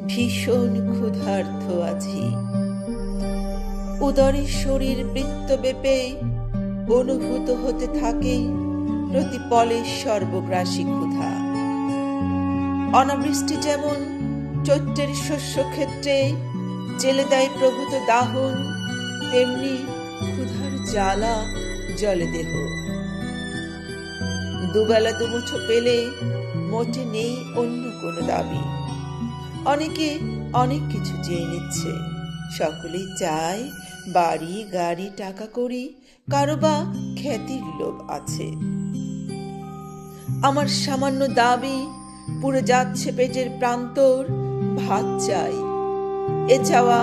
ভীষণ ক্ষুধার্ত আছি। উদরের শরীর বৃত্ত বেপে অনুভূত হতে থাকে প্রতি পলে সর্বগ্রাসী ক্ষুধা। অনাবৃষ্টি যেমন চৈত্রের শস্য ক্ষেত্রে জেলে দেয় প্রভূত দাহন, তেমনি ক্ষুধার জ্বালা জলে দেহ। দুবেলা দুমুঠো পেলে মোটে নেই অন্য কোনো দাবি। অনেকে অনেক কিছু চেয়ে নিচ্ছে, সকলেই চায় বাড়ি গাড়ি টাকা কড়ি, কারো বা খ্যাতির লোভ আছে। আমার সামান্য দাবি পুড়ে যাচ্ছে পেটের প্রান্তর, ভাত চাই। এ চাওয়া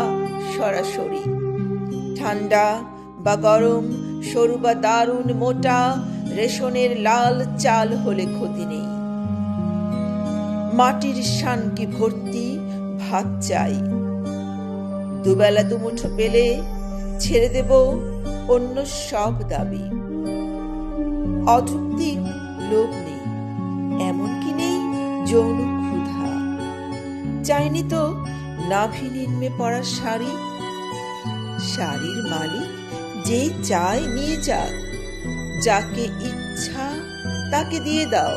সরাসরি, ঠান্ডা বা গরম, সরু বা দারুণ মোটা, রেশনের লাল চাল হলে ক্ষতি নেই। মাটির শানকি ভর্তি ভাত চাই। দুবেলা দুমুঠো পেলে ছেড়ে দেব অন্য সব দাবি। অযৌক্তিক লোভ নেই, এমনকি নেই যৌন ক্ষুধা। চাইনি তো নাভি নিম্নে পড়া শাড়ি, শাড়ির মালিক যে চায় নিয়ে যাক, যাকে ইচ্ছা তাকে দিয়ে দাও।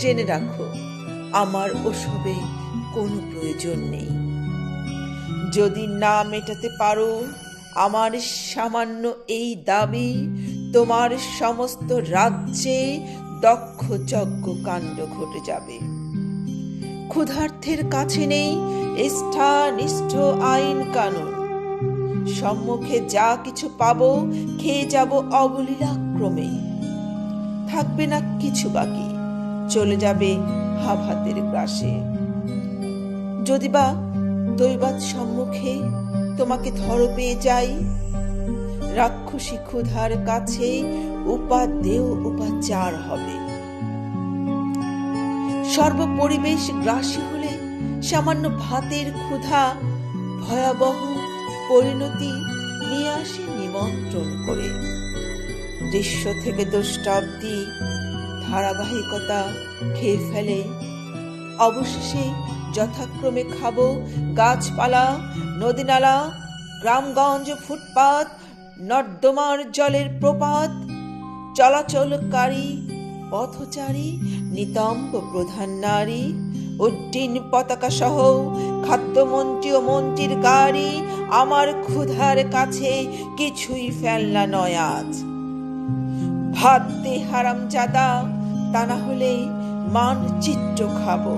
জেনে রাখো, আমার ওসবে কোনো প্রয়োজন নেই। যদি না মেটাতে পারো আমার সামান্য এই দাবি, তোমার সমস্ত রাজ্যে দক্ষ যজ্ঞ কাণ্ড ঘটে যাবে। ক্ষুধার্থের কাছে নেই নিষ্ঠা নিষ্ঠ আইন কানুন। সম্মুখে যা কিছু পাবো খেয়ে যাব অবলীলাক্রমে। থাকবে না কিছু বাকি, চলে যাবে হাভাতের গ্রাসে। যদি বা দৈবাত সম্মুখে তোমাকে থর পেয়ে যাই, রাক্ষসী ক্ষুধার কাছে উপাদেয় উপাচার হবে। সর্বপরিবেশ গ্রাসী হলে সামান্য ভাতের ক্ষুধা ভয়াবহ পরিণতি নিয়ে আসে নিমন্ত্রণ করে। দৃশ্য থেকে দ্রষ্টাব্দি ধারাবাহিকতা খেয়ে ফেলে। অবশেষে যথাক্রমে খাবো গাছপালা, নদীনালা, গ্রামগঞ্জ, ফুটপাত, নর্দমার জলের প্রপাত, চলাচলকারী পথচারী, নিতম্ব প্রধান নারী, উড্ডীন পতাকা সহ খাদ্যমন্ত্রী ও মন্ত্রীর গাড়ি। আমার ক্ষুধার কাছে কিছুই ফেলনা নয় আজ। ভাত দে হারামজাদা, তা না হলে মানচিত্র খাবো।